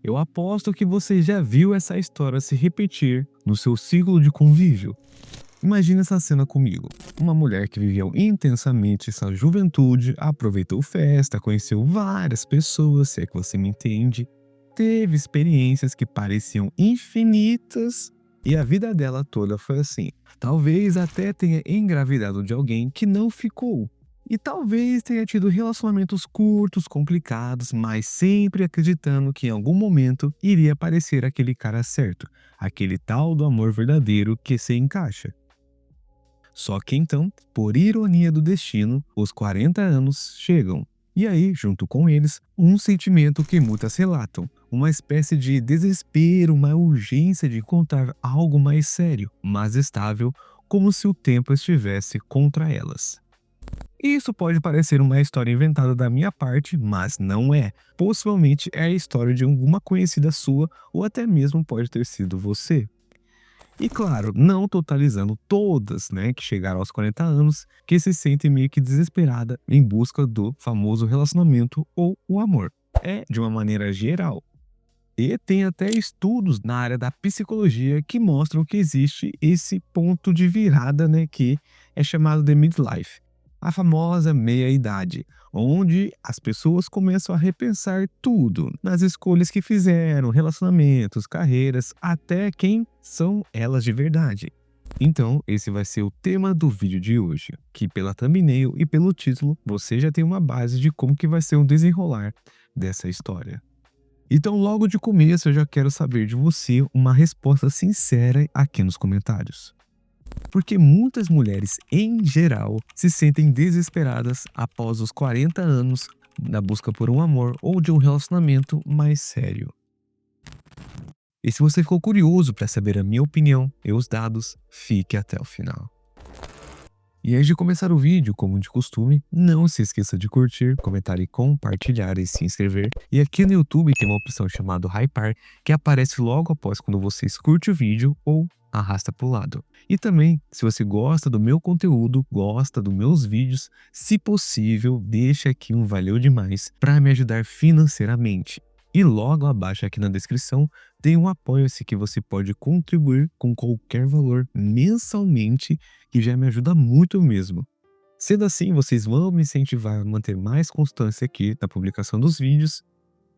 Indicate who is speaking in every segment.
Speaker 1: Eu aposto que você já viu essa história se repetir no seu ciclo de convívio. Imagine essa cena comigo. Uma mulher que viveu intensamente sua juventude, aproveitou festa, conheceu várias pessoas, se é que você me entende, teve experiências que pareciam infinitas e a vida dela toda foi assim. Talvez até tenha engravidado de alguém que não ficou. E talvez tenha tido relacionamentos curtos, complicados, mas sempre acreditando que em algum momento iria aparecer aquele cara certo, aquele tal do amor verdadeiro que se encaixa. Só que então, por ironia do destino, os 40 anos chegam. E aí, junto com eles, um sentimento que muitas relatam, uma espécie de desespero, uma urgência de encontrar algo mais sério, mais estável, como se o tempo estivesse contra elas. Isso pode parecer uma história inventada da minha parte, mas não é. Possivelmente é a história de alguma conhecida sua ou até mesmo pode ter sido você. E claro, não totalizando todas, né, que chegaram aos 40 anos, que se sentem meio que desesperada em busca do famoso relacionamento ou o amor. É de uma maneira geral. E tem até estudos na área da psicologia que mostram que existe esse ponto de virada, né, que é chamado de midlife, a famosa meia-idade, onde as pessoas começam a repensar tudo nas escolhas que fizeram, relacionamentos, carreiras, até quem são elas de verdade. Então, esse vai ser o tema do vídeo de hoje, que pela thumbnail e pelo título, você já tem uma base de como que vai ser o desenrolar dessa história. Então, logo de começo, eu já quero saber de você uma resposta sincera aqui nos comentários. Porque muitas mulheres, em geral, se sentem desesperadas após os 40 anos na busca por um amor ou de um relacionamento mais sério. E se você ficou curioso para saber a minha opinião e os dados, fique até o final. E antes de começar o vídeo, como de costume, não se esqueça de curtir, comentar e compartilhar e se inscrever. E aqui no YouTube tem uma opção chamada Hypar, que aparece logo após quando você curte o vídeo ou arrasta para o lado. E também, se você gosta do meu conteúdo, gosta dos meus vídeos, se possível, deixa aqui um valeu demais para me ajudar financeiramente. E logo abaixo aqui na descrição tem um apoia-se que você pode contribuir com qualquer valor mensalmente, que já me ajuda muito mesmo. Sendo assim, vocês vão me incentivar a manter mais constância aqui na publicação dos vídeos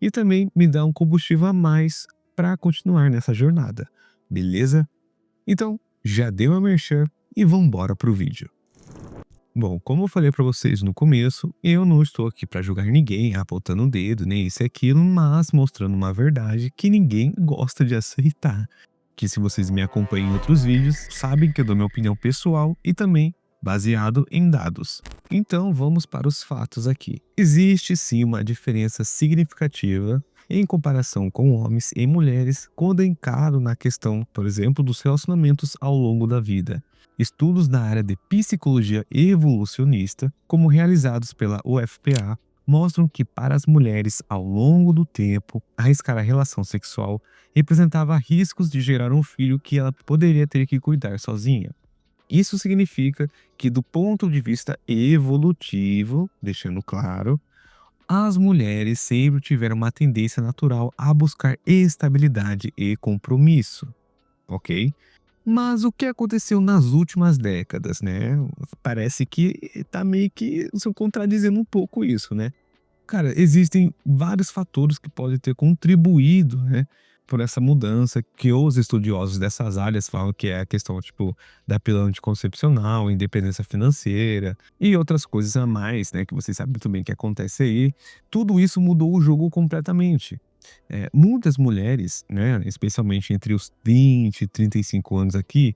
Speaker 1: e também me dar um combustível a mais para continuar nessa jornada, beleza? Então, já deu a merchan e vambora pro vídeo. Bom, como eu falei para vocês no começo, eu não estou aqui para julgar ninguém, apontando o dedo, nem isso e aquilo, mas mostrando uma verdade que ninguém gosta de aceitar. Que se vocês me acompanham em outros vídeos, sabem que eu dou minha opinião pessoal e também baseado em dados. Então vamos para os fatos aqui. Existe sim uma diferença significativa em comparação com homens e mulheres quando encaro na questão, por exemplo, dos relacionamentos ao longo da vida. Estudos na área de psicologia evolucionista, como realizados pela UFPA, mostram que para as mulheres, ao longo do tempo, arriscar a relação sexual representava riscos de gerar um filho que ela poderia ter que cuidar sozinha. Isso significa que, do ponto de vista evolutivo, deixando claro, as mulheres sempre tiveram uma tendência natural a buscar estabilidade e compromisso, ok? Mas o que aconteceu nas últimas décadas, né? Parece que tá meio que se contradizendo um pouco isso, né? Cara, existem vários fatores que podem ter contribuído, né, por essa mudança que os estudiosos dessas áreas falam que é a questão, tipo, da pílula anticoncepcional, independência financeira e outras coisas a mais, né, que vocês sabem muito bem que acontece aí. Tudo isso mudou o jogo completamente. Muitas mulheres, né, especialmente entre os 20 e 35 anos aqui,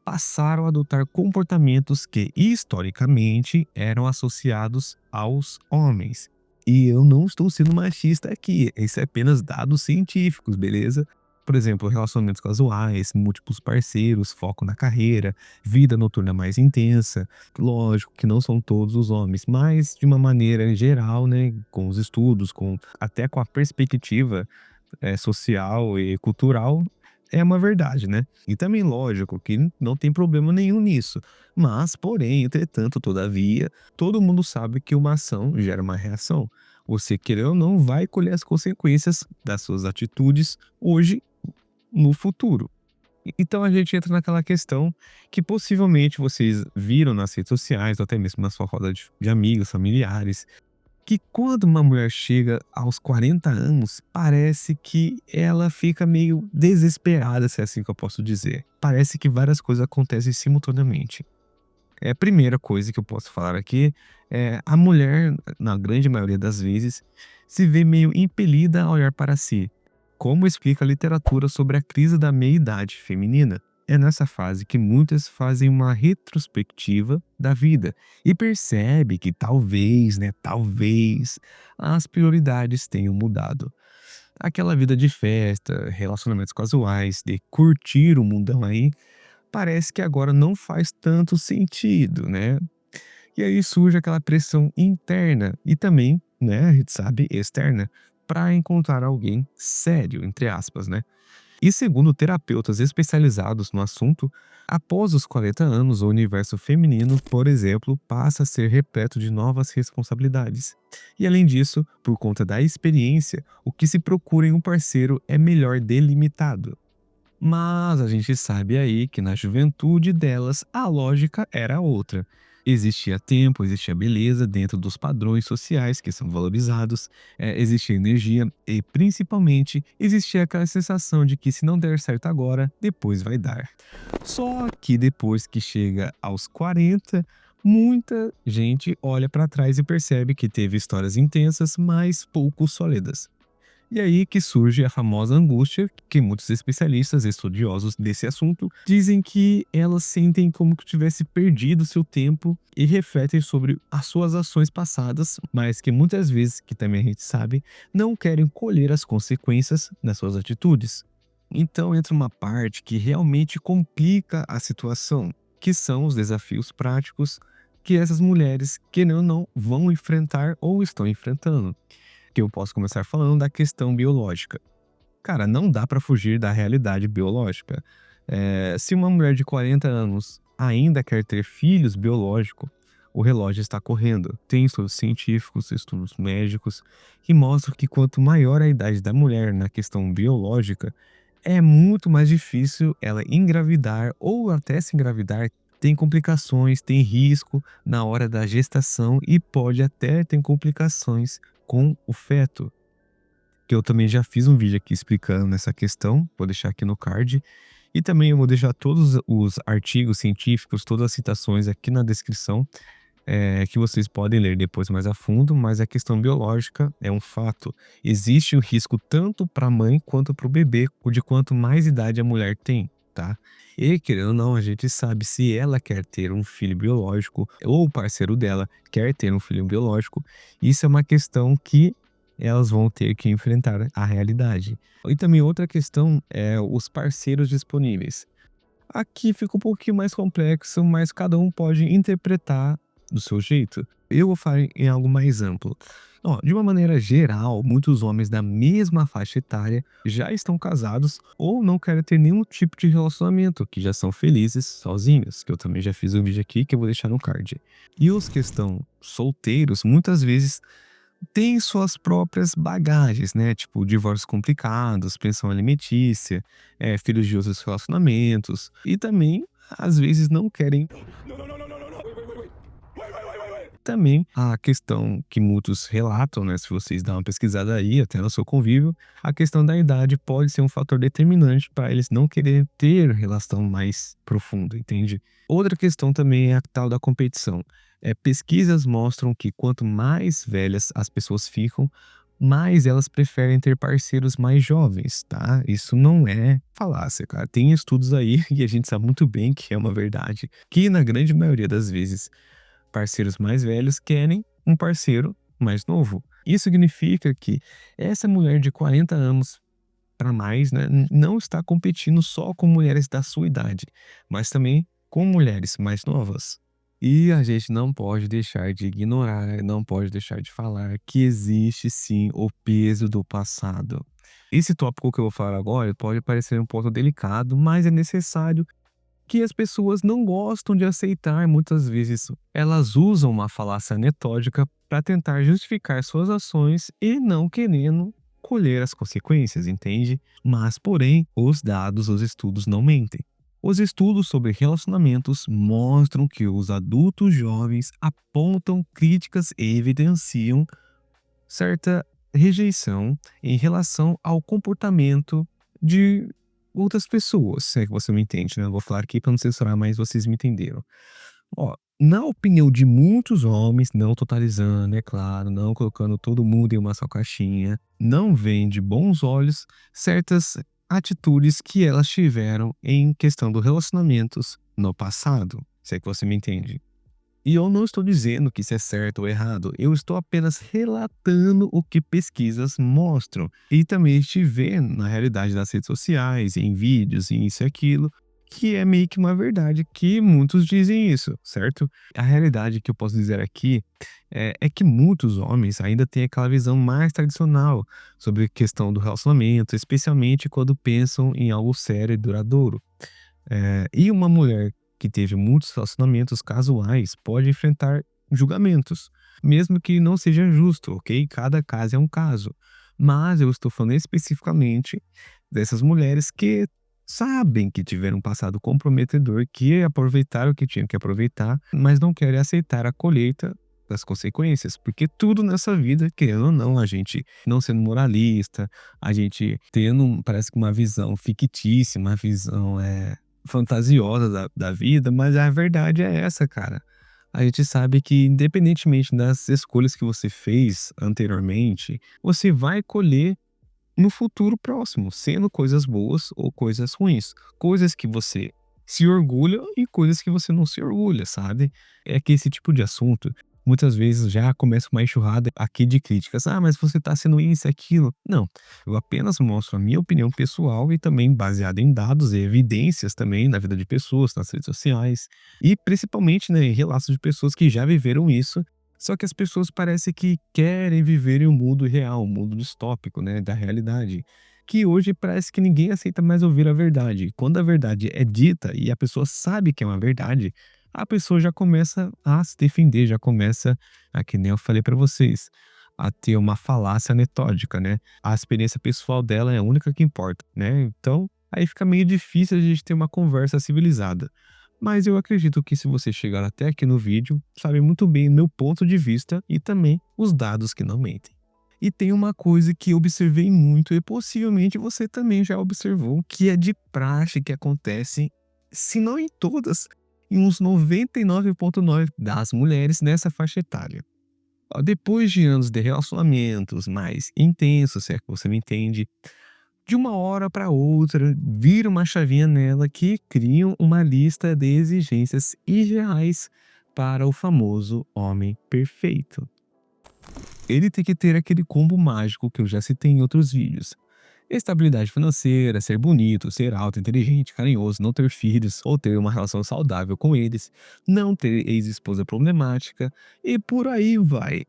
Speaker 1: passaram a adotar comportamentos que historicamente eram associados aos homens. E eu não estou sendo machista aqui, isso é apenas dados científicos, beleza? Por exemplo, relacionamentos casuais, múltiplos parceiros, foco na carreira, vida noturna mais intensa. Lógico que não são todos os homens, mas de uma maneira geral, né, com os estudos, até com a perspectiva social e cultural, é uma verdade, né? E também lógico que não tem problema nenhum nisso. Mas, porém, entretanto, todavia, todo mundo sabe que uma ação gera uma reação. você, querendo ou não, vai colher as consequências das suas atitudes hoje, no futuro. Então a gente entra naquela questão que possivelmente vocês viram nas redes sociais, ou até mesmo na sua roda de amigos, familiares, que quando uma mulher chega aos 40 anos, parece que ela fica meio desesperada, se é assim que eu posso dizer. Parece que várias coisas acontecem simultaneamente. A primeira coisa que eu posso falar aqui é a mulher, na grande maioria das vezes, se vê meio impelida a olhar para si, como explica a literatura sobre a crise da meia-idade feminina. É nessa fase que muitas fazem uma retrospectiva da vida e percebe que talvez as prioridades tenham mudado. Aquela vida de festa, relacionamentos casuais, de curtir o mundão aí, parece que agora não faz tanto sentido, né? E aí surge aquela pressão interna e também, né, a gente sabe, externa, para encontrar alguém sério, entre aspas, né? E segundo terapeutas especializados no assunto, após os 40 anos, o universo feminino, por exemplo, passa a ser repleto de novas responsabilidades. E além disso, por conta da experiência, o que se procura em um parceiro é melhor delimitado. Mas a gente sabe aí que na juventude delas a lógica era outra. Existia tempo, existia beleza dentro dos padrões sociais que são valorizados, existia energia e principalmente existia aquela sensação de que se não der certo agora, depois vai dar. Só que depois que chega aos 40, muita gente olha para trás e percebe que teve histórias intensas, mas pouco sólidas. E aí que surge a famosa angústia, que muitos especialistas estudiosos desse assunto dizem que elas sentem como que tivesse perdido seu tempo e refletem sobre as suas ações passadas, mas que muitas vezes, que também a gente sabe, não querem colher as consequências das suas atitudes. Então entra uma parte que realmente complica a situação, que são os desafios práticos que essas mulheres, querendo ou não, vão enfrentar ou estão enfrentando, que eu posso começar falando da questão biológica. Cara, não dá pra fugir da realidade biológica. Se uma mulher de 40 anos ainda quer ter filhos biológicos, o relógio está correndo. Tem estudos científicos, estudos médicos, que mostram que quanto maior a idade da mulher na questão biológica, é muito mais difícil ela engravidar ou até se engravidar. Tem complicações, tem risco na hora da gestação e pode até ter complicações com o feto, que eu também já fiz um vídeo aqui explicando essa questão, vou deixar aqui no card. E também eu vou deixar todos os artigos científicos, todas as citações aqui na descrição, que vocês podem ler depois mais a fundo, mas a questão biológica é um fato. Existe um risco tanto para a mãe quanto para o bebê, de quanto mais idade a mulher tem, tá? E querendo ou não, a gente sabe se ela quer ter um filho biológico ou o parceiro dela quer ter um filho biológico, isso é uma questão que elas vão ter que enfrentar a realidade. E também outra questão é os parceiros disponíveis. Aqui fica um pouquinho mais complexo, mas cada um pode interpretar do seu jeito. Eu vou falar em algo mais amplo. Ó, de uma maneira geral, muitos homens da mesma faixa etária já estão casados ou não querem ter nenhum tipo de relacionamento, que já são felizes sozinhos, que eu também já fiz um vídeo aqui que eu vou deixar no card. E os que estão solteiros, muitas vezes têm suas próprias bagagens, né? Tipo, divórcios complicados, pensão alimentícia, filhos de outros relacionamentos. E também, às vezes, não querem. Também a questão que muitos relatam, né? Se vocês dão uma pesquisada aí, até no seu convívio, a questão da idade pode ser um fator determinante para eles não quererem ter relação mais profunda, entende? Outra questão também é a tal da competição. Pesquisas mostram que quanto mais velhas as pessoas ficam, mais elas preferem ter parceiros mais jovens, tá? Isso não é falácia, cara. Tem estudos aí e a gente sabe muito bem que é uma verdade, que na grande maioria das vezes parceiros mais velhos querem um parceiro mais novo. Isso significa que essa mulher de 40 anos para mais, né, não está competindo só com mulheres da sua idade, mas também com mulheres mais novas. E a gente não pode deixar de ignorar, não pode deixar de falar que existe sim o peso do passado. Esse tópico que eu vou falar agora pode parecer um ponto delicado, mas é necessário que as pessoas não gostam de aceitar. Muitas vezes elas usam uma falácia anetódica para tentar justificar suas ações e não querendo colher as consequências, entende? Mas, porém, os dados, os estudos não mentem. Os estudos sobre relacionamentos mostram que os adultos jovens apontam críticas e evidenciam certa rejeição em relação ao comportamento de outras pessoas, se é que você me entende, né? Eu vou falar aqui para não censurar, mas vocês me entenderam. Ó, na opinião de muitos homens, não totalizando, é claro, não colocando todo mundo em uma só caixinha, não veem de bons olhos certas atitudes que elas tiveram em questão dos relacionamentos no passado, se é que você me entende. E eu não estou dizendo que isso é certo ou errado, eu estou apenas relatando o que pesquisas mostram. E também a gente vê na realidade das redes sociais, em vídeos, em isso e aquilo, que é meio que uma verdade, que muitos dizem isso, certo? A realidade que eu posso dizer aqui é que muitos homens ainda têm aquela visão mais tradicional sobre a questão do relacionamento, especialmente quando pensam em algo sério e duradouro. E uma mulher que teve muitos relacionamentos casuais pode enfrentar julgamentos, mesmo que não seja justo, ok? Cada caso é um caso. Mas eu estou falando especificamente dessas mulheres que sabem que tiveram um passado comprometedor, que aproveitaram o que tinham que aproveitar, mas não querem aceitar a colheita das consequências, porque tudo nessa vida, querendo ou não, a gente não sendo moralista, a gente tendo, parece que uma visão fictícia, uma visão fantasiosa da vida, mas a verdade é essa, cara. A gente sabe que independentemente das escolhas que você fez anteriormente, você vai colher no futuro próximo, sendo coisas boas ou coisas ruins. Coisas que você se orgulha e coisas que você não se orgulha, sabe? É que esse tipo de assunto, muitas vezes já começa uma enxurrada aqui de críticas. Ah, mas você tá sendo isso e aquilo. Não, eu apenas mostro a minha opinião pessoal e também baseada em dados e evidências também na vida de pessoas, nas redes sociais. E principalmente, né, em relatos de pessoas que já viveram isso, só que as pessoas parece que querem viver em um mundo real, um mundo distópico, né, da realidade. Que hoje parece que ninguém aceita mais ouvir a verdade. Quando a verdade é dita e a pessoa sabe que é uma verdade, a pessoa já começa a se defender, já começa, que nem eu falei pra vocês, a ter uma falácia anetódica, né? A experiência pessoal dela é a única que importa, né? Então, aí fica meio difícil a gente ter uma conversa civilizada. Mas eu acredito que se você chegar até aqui no vídeo, sabe muito bem o meu ponto de vista e também os dados que não mentem. E tem uma coisa que eu observei muito e possivelmente você também já observou, que é de praxe que acontece, se não em todas, em uns 99,9% das mulheres nessa faixa etária. Ó, depois de anos de relacionamentos mais intensos, se é que você me entende, de uma hora para outra, vira uma chavinha nela que criam uma lista de exigências irreais para o famoso homem perfeito. Ele tem que ter aquele combo mágico que eu já citei em outros vídeos. Estabilidade financeira, ser bonito, ser alto, inteligente, carinhoso, não ter filhos ou ter uma relação saudável com eles, não ter ex-esposa problemática e por aí vai.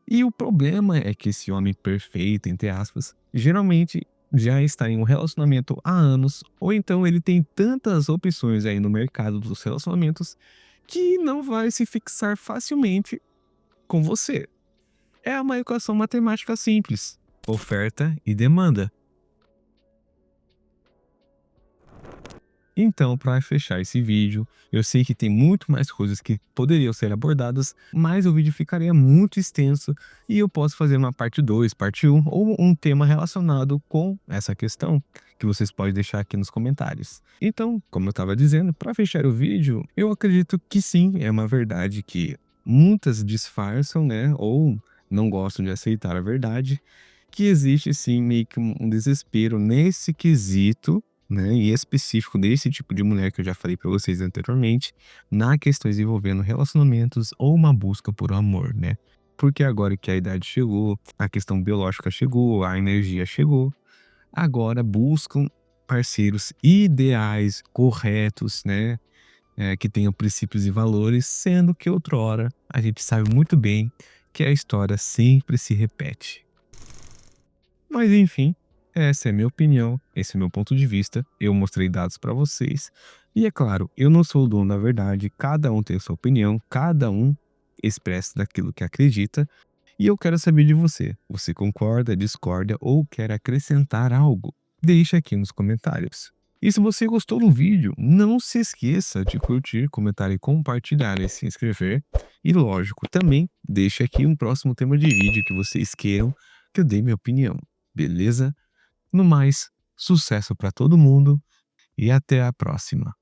Speaker 1: E o problema é que esse homem perfeito, entre aspas, geralmente já está em um relacionamento há anos, ou então ele tem tantas opções aí no mercado dos relacionamentos que não vai se fixar facilmente com você. É uma equação matemática simples: oferta e demanda. Então, para fechar esse vídeo, eu sei que tem muito mais coisas que poderiam ser abordadas, mas o vídeo ficaria muito extenso e eu posso fazer uma parte 2, parte um ou um tema relacionado com essa questão que vocês podem deixar aqui nos comentários. Então, como eu estava dizendo, para fechar o vídeo, eu acredito que sim, é uma verdade que muitas disfarçam, né, ou não gostam de aceitar a verdade, que existe sim meio que um desespero nesse quesito, né, e específico desse tipo de mulher que eu já falei pra vocês anteriormente, na questões envolvendo relacionamentos ou uma busca por amor, né. Porque agora que a idade chegou, a questão biológica chegou, a energia chegou, agora buscam parceiros ideais, corretos, né, que tenham princípios e valores, sendo que outrora a gente sabe muito bem que a história sempre se repete. Mas enfim, essa é a minha opinião, esse é o meu ponto de vista. Eu mostrei dados para vocês, E é claro, eu não sou o dono da verdade, cada um tem sua opinião, cada um expressa daquilo que acredita, e eu quero saber de você. Você concorda, discorda ou quer acrescentar algo? Deixa aqui nos comentários. E se você gostou do vídeo, não se esqueça de curtir, comentar e compartilhar e se inscrever. E lógico, também deixa aqui um próximo tema de vídeo que vocês queiram que eu dê minha opinião, beleza? No mais, sucesso para todo mundo e até a próxima.